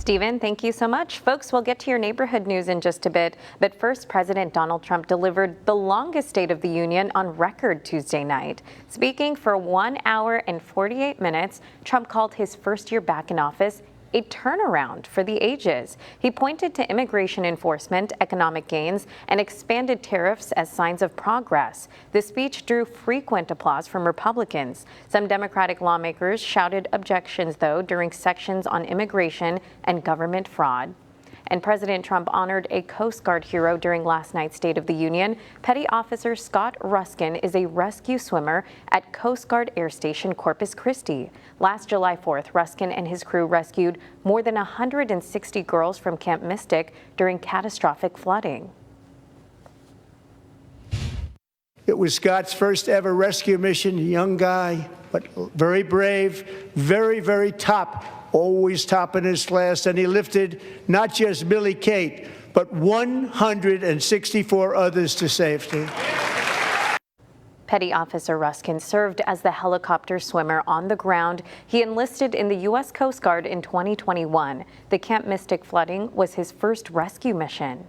Stephen, thank you so much. Folks, we'll get to your neighborhood news in just a bit. But first, President Donald Trump delivered the longest State of the Union on record Tuesday night. Speaking for 1 hour and 48 minutes, Trump called his first year back in office a turnaround for the ages. He pointed to immigration enforcement, economic gains, and expanded tariffs as signs of progress. The speech drew frequent applause from Republicans. Some Democratic lawmakers shouted objections, though, during sections on immigration and government fraud. And President Trump honored a Coast Guard hero during last night's State of the Union. Petty Officer Scott Ruskin is a rescue swimmer at Coast Guard Air Station Corpus Christi. Last July 4th, Ruskin and his crew rescued more than 160 girls from Camp Mystic during catastrophic flooding. It was Scott's first ever rescue mission, a young guy, but very brave, very top, always top in his class, and he lifted not just Billy Kate, but 164 others to safety. Petty Officer Ruskin served as the helicopter swimmer on the ground. He enlisted in the U.S. Coast Guard in 2021. The Camp Mystic flooding was his first rescue mission.